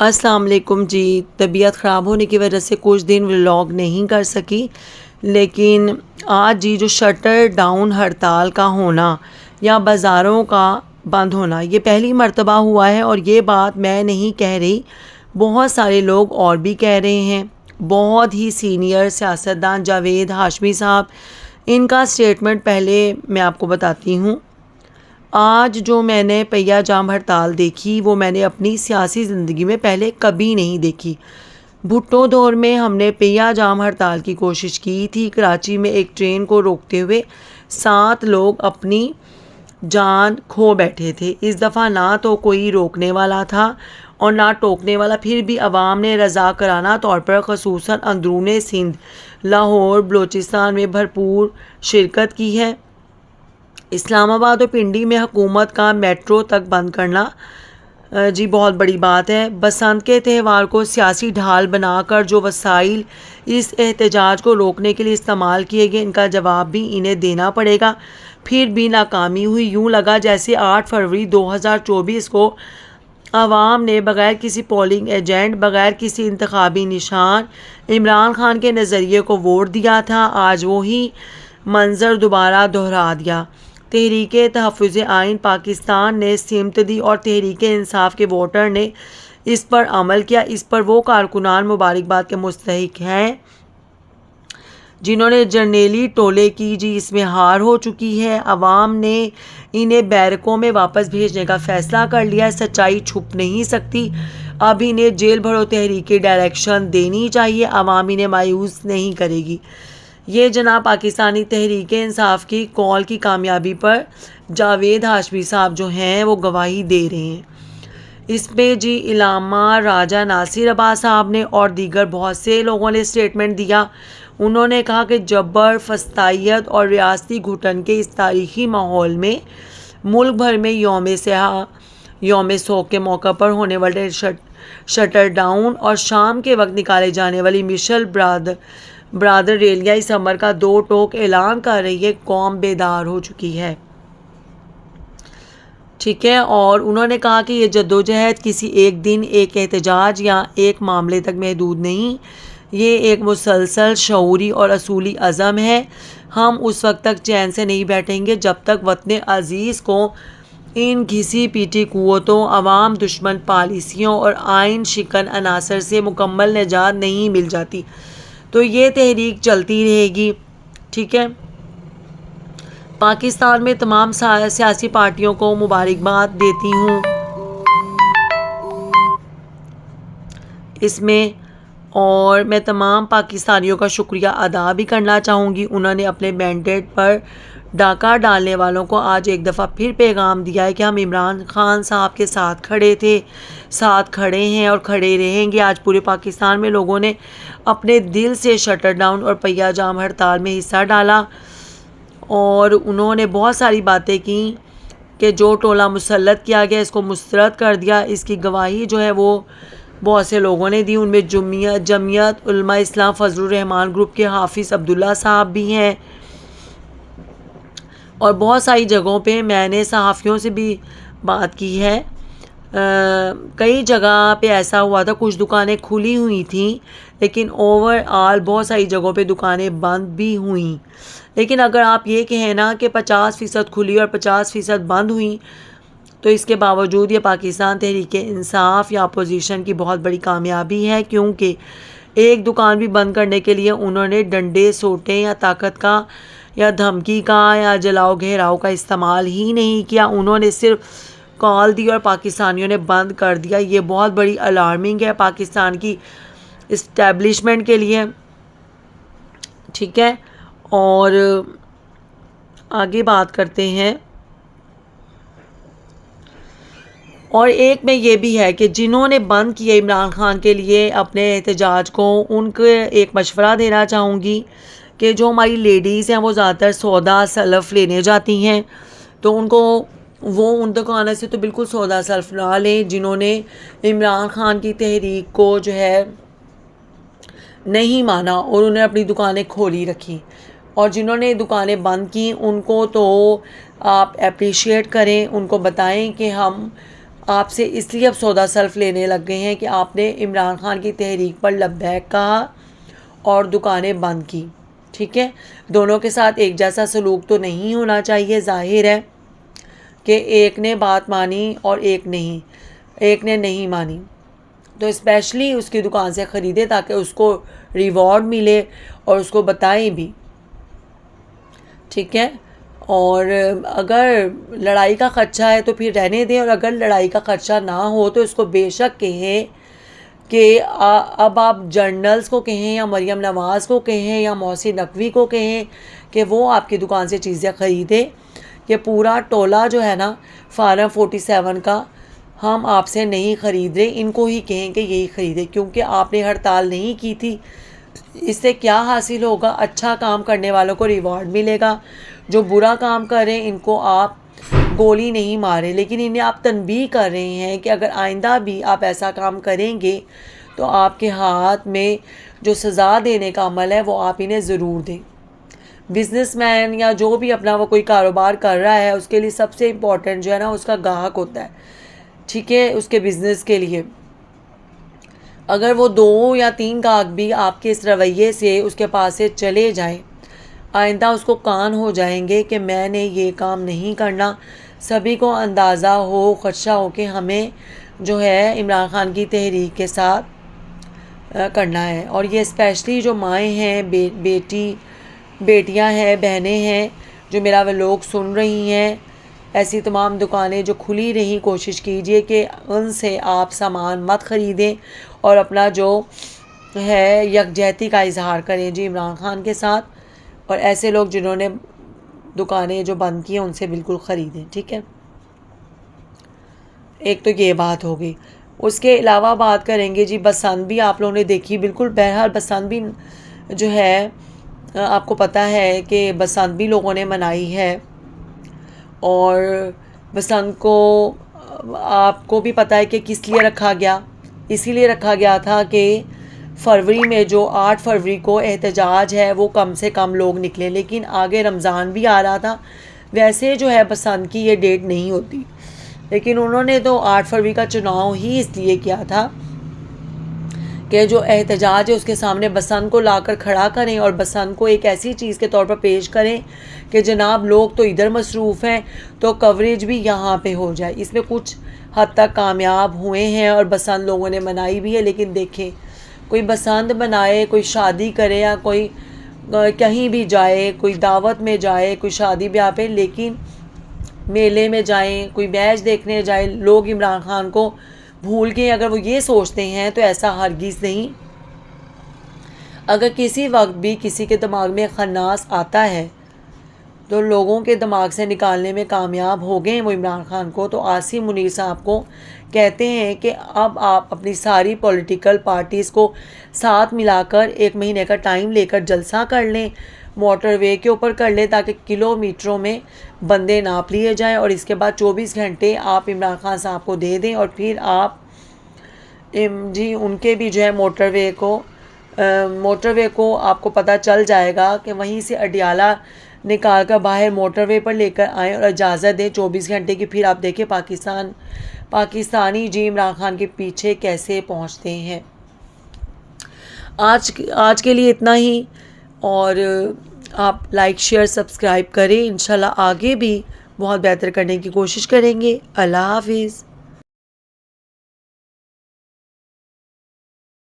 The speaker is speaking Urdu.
السلام علیکم جی. طبیعت خراب ہونے کی وجہ سے کچھ دن ولاگ نہیں کر سکی، لیکن آج جی جو شٹر ڈاؤن ہڑتال کا ہونا یا بازاروں کا بند ہونا یہ پہلی مرتبہ ہوا ہے، اور یہ بات میں نہیں کہہ رہی، بہت سارے لوگ اور بھی کہہ رہے ہیں. بہت ہی سینئر سیاستدان جاوید ہاشمی صاحب، ان کا سٹیٹمنٹ پہلے میں آپ کو بتاتی ہوں. آج جو میں نے پہیا جام ہڑتال دیکھی وہ میں نے اپنی سیاسی زندگی میں پہلے کبھی نہیں دیکھی. بھٹو دور میں ہم نے پہیا جام ہڑتال کی کوشش کی تھی. کراچی میں ایک ٹرین کو روکتے ہوئے 7 لوگ اپنی جان کھو بیٹھے تھے. اس دفعہ نہ تو کوئی روکنے والا تھا اور نہ ٹوکنے والا، پھر بھی عوام نے رضاکارانہ طور پر خصوصاً اندرون سندھ، لاہور، بلوچستان میں بھرپور شرکت کی ہے. اسلام آباد اور پنڈی میں حکومت کا میٹرو تک بند کرنا جی بہت بڑی بات ہے. بسنت کے تہوار کو سیاسی ڈھال بنا کر جو وسائل اس احتجاج کو روکنے کے لیے استعمال کیے گئے، ان کا جواب بھی انہیں دینا پڑے گا. پھر بھی ناکامی ہوئی. یوں لگا جیسے 8 فروری 2024 کو عوام نے بغیر کسی پولنگ ایجنٹ، بغیر کسی انتخابی نشان عمران خان کے نظریے کو ووٹ دیا تھا. آج وہی منظر دوبارہ دہرا دیا. تحریک تحفظ آئین پاکستان نے سمت دی اور تحریک انصاف کے ووٹر نے اس پر عمل کیا. اس پر وہ کارکنان مبارکباد کے مستحق ہیں جنہوں نے جرنیلی ٹولے کی. جی اس میں ہار ہو چکی ہے. عوام نے انہیں بیرکوں میں واپس بھیجنے کا فیصلہ کر لیا ہے. سچائی چھپ نہیں سکتی. اب انہیں جیل بھرو تحریک ڈائریکشن دینی چاہیے. عوام انہیں مایوس نہیں کرے گی. یہ جناب پاکستانی تحریک انصاف کی کال کی کامیابی پر جاوید ہاشمی صاحب جو ہیں وہ گواہی دے رہے ہیں. اس پہ جی علامہ راجہ ناصر عباس صاحب نے اور دیگر بہت سے لوگوں نے سٹیٹمنٹ دیا. انہوں نے کہا کہ جبر، فسطائیت اور ریاستی گھٹن کے اس تاریخی ماحول میں ملک بھر میں یوم سوگ کے موقع پر ہونے والے شٹر ڈاؤن اور شام کے وقت نکالے جانے والی مشل برادر ریلیاں اس امر کا 2 ٹوک اعلان کر رہی ہے. قوم بیدار ہو چکی ہے. ٹھیک ہے. اور انہوں نے کہا کہ یہ جدوجہد کسی ایک دن، ایک احتجاج یا ایک معاملے تک محدود نہیں، یہ ایک مسلسل شعوری اور اصولی عزم ہے. ہم اس وقت تک چین سے نہیں بیٹھیں گے جب تک وطن عزیز کو ان گھسی پیٹی قوتوں، عوام دشمن پالیسیوں اور آئین شکن عناصر سے مکمل نجات نہیں مل جاتی. تو یہ تحریک چلتی رہے گی. ٹھیک ہے. پاکستان میں تمام سیاسی پارٹیوں کو مبارکباد دیتی ہوں اس میں، اور میں تمام پاکستانیوں کا شکریہ ادا بھی کرنا چاہوں گی. انہوں نے اپنے مینڈیٹ پر ڈاکہ ڈالنے والوں کو آج ایک دفعہ پھر پیغام دیا ہے کہ ہم عمران خان صاحب کے ساتھ کھڑے تھے، ساتھ کھڑے ہیں اور کھڑے رہیں گے. آج پورے پاکستان میں لوگوں نے اپنے دل سے شٹر ڈاؤن اور پہیا جام ہڑتال میں حصہ ڈالا، اور انہوں نے بہت ساری باتیں کی کہ جو ٹولہ مسلط کیا گیا اس کو مسترد کر دیا. اس کی گواہی جو ہے وہ بہت سے لوگوں نے دی. ان میں جمعیت علماء اسلام فضل الرحمان گروپ کے حافظ عبداللہ صاحب بھی ہیں، اور بہت ساری جگہوں پہ میں نے صحافیوں سے بھی بات کی ہے. کئی جگہ پہ ایسا ہوا تھا، کچھ دکانیں کھلی ہوئی تھیں لیکن اوور آل بہت ساری جگہوں پہ دکانیں بند بھی ہوئیں. لیکن اگر آپ یہ کہیں نا کہ 50% کھلی اور 50% بند ہوئیں، تو اس کے باوجود یہ پاکستان تحریک انصاف یا اپوزیشن کی بہت بڑی کامیابی ہے، کیونکہ ایک دکان بھی بند کرنے کے لیے انہوں نے ڈنڈے، سوٹیں یا طاقت کا یا دھمکی کا یا جلاؤ گھیراؤ کا استعمال ہی نہیں کیا. انہوں نے صرف کال دی اور پاکستانیوں نے بند کر دیا. یہ بہت بڑی الارمنگ ہے پاکستان کی اسٹیبلشمنٹ کے لیے. ٹھیک ہے. اور آگے بات کرتے ہیں. اور ایک میں یہ بھی ہے کہ جنہوں نے بند کیے عمران خان کے لیے اپنے احتجاج کو، ان کو ایک مشورہ دینا چاہوں گی کہ جو ہماری لیڈیز ہیں وہ زیادہ تر سودا سلف لینے جاتی ہیں، تو ان دکانوں سے تو بالکل سودا سلف نہ لیں. جنہوں نے عمران خان کی تحریک کو جو ہے نہیں مانا اور انہیں اپنی دکانیں کھولی رکھی، اور جنہوں نے دکانیں بند کی ان کو تو آپ اپریشیٹ کریں، ان کو بتائیں کہ ہم آپ سے اس لیے اب سودا سلف لینے لگ گئے ہیں کہ آپ نے عمران خان کی تحریک پر لبیک کہا اور دکانیں بند کی. ٹھیک ہے, دونوں کے ساتھ ایک جیسا سلوک تو نہیں ہونا چاہیے. ظاہر ہے کہ ایک نے بات مانی اور ایک نے نہیں مانی, تو اسپیشلی اس کی دکان سے خریدے تاکہ اس کو ریوارڈ ملے اور اس کو بتائیں بھی. ٹھیک ہے, اور اگر لڑائی کا خدشہ ہے تو پھر رہنے دیں, اور اگر لڑائی کا خدشہ نہ ہو تو اس کو بے شک کہیں کہ اب آپ جرنلز کو کہیں یا مریم نواز کو کہیں یا محسن نقوی کو کہیں کہ وہ آپ کی دکان سے چیزیں خریدیں. یہ پورا ٹولہ جو ہے نا فارم 47 کا, ہم آپ سے نہیں خرید رہے, ان کو ہی کہیں کہ یہی خریدیں, کیونکہ آپ نے ہڑتال نہیں کی تھی. اس سے کیا حاصل ہوگا؟ اچھا کام کرنے والوں کو ریوارڈ ملے گا, جو برا کام کریں ان کو آپ گولی نہیں مارے, لیکن انہیں آپ تنبیہ کر رہے ہیں کہ اگر آئندہ بھی آپ ایسا کام کریں گے تو آپ کے ہاتھ میں جو سزا دینے کا عمل ہے وہ آپ انہیں ضرور دیں. بزنس مین یا جو بھی اپنا وہ کوئی کاروبار کر رہا ہے, اس کے لیے سب سے امپورٹنٹ جو ہے نا اس کا گاہک ہوتا ہے. ٹھیک ہے, اس کے بزنس کے لیے اگر وہ 2 یا 3 گاہک بھی آپ کے اس رویے سے اس کے پاس سے چلے جائیں, آئندہ اس کو کان ہو جائیں گے کہ میں نے یہ کام نہیں کرنا. سبھی کو اندازہ ہو, خدشہ ہو کہ ہمیں جو ہے عمران خان کی تحریک کے ساتھ کرنا ہے. اور یہ اسپیشلی جو مائیں ہیں, بیٹیاں ہیں, بہنیں ہیں جو میرا ولاگ سن رہی ہیں, ایسی تمام دکانیں جو کھلی رہیں, کوشش کیجئے کہ ان سے آپ سامان مت خریدیں اور اپنا جو ہے یکجہتی کا اظہار کریں جی عمران خان کے ساتھ, اور ایسے لوگ جنہوں نے دکانیں جو بند کی ہیں ان سے بالکل خریدیں. ٹھیک ہے, ایک تو یہ بات ہوگی. اس کے علاوہ بات کریں گے جی بسنت بھی آپ لوگوں نے دیکھی, بالکل بہرحال بسنت بھی جو ہے آپ کو پتہ ہے کہ بسنت بھی لوگوں نے منائی ہے, اور بسنت کو آپ کو بھی پتہ ہے کہ کس لیے رکھا گیا. اسی لیے رکھا گیا تھا کہ فروری میں جو 8 فروری کو احتجاج ہے وہ کم سے کم لوگ نکلیں, لیکن آگے رمضان بھی آ رہا تھا. ویسے جو ہے بسنت کی یہ ڈیٹ نہیں ہوتی, لیکن انہوں نے تو 8 فروری کا چناؤ ہی اس لیے کیا تھا کہ جو احتجاج ہے اس کے سامنے بسنت کو لا کر کھڑا کریں اور بسنت کو ایک ایسی چیز کے طور پر پیش کریں کہ جناب لوگ تو ادھر مصروف ہیں تو کوریج بھی یہاں پہ ہو جائے. اس میں کچھ حد تک کامیاب ہوئے ہیں اور بسنت لوگوں نے منائی بھی ہے. لیکن دیکھیں, کوئی بسنت منائے, کوئی شادی کرے یا کوئی کہیں بھی جائے, کوئی دعوت میں جائے, کوئی شادی بیاہ پہ, لیکن میلے میں جائیں, کوئی میچ دیکھنے جائیں, لوگ عمران خان کو بھول کے اگر وہ یہ سوچتے ہیں تو ایسا ہرگز نہیں. اگر کسی وقت بھی کسی کے دماغ میں خناس آتا ہے تو لوگوں کے دماغ سے نکالنے میں کامیاب ہو گئے وہ عمران خان کو, تو عاصم منیر صاحب کو کہتے ہیں کہ اب آپ اپنی ساری پولیٹیکل پارٹیز کو ساتھ ملا کر 1 مہینے کا ٹائم لے کر جلسہ کر لیں, موٹر وے کے اوپر کر لیں تاکہ کلومیٹروں میں بندے ناپ لیے جائیں, اور اس کے بعد 24 گھنٹے آپ عمران خان صاحب کو دے دیں, اور پھر آپ جی ان کے بھی جو ہے موٹر وے کو آپ کو پتہ چل جائے گا کہ وہیں سے اڈیالہ نکال کر باہر موٹر وے پر لے کر آئیں اور اجازت دیں 24 گھنٹے کی. پھر آپ دیکھیں پاکستانی جی عمران خان کے پیچھے کیسے پہنچتے ہیں. آج کے لیے اتنا ہی, اور آپ لائک شیئر سبسکرائب کریں. انشاءاللہ آگے بھی بہت بہتر کرنے کی کوشش کریں گے. اللہ حافظ.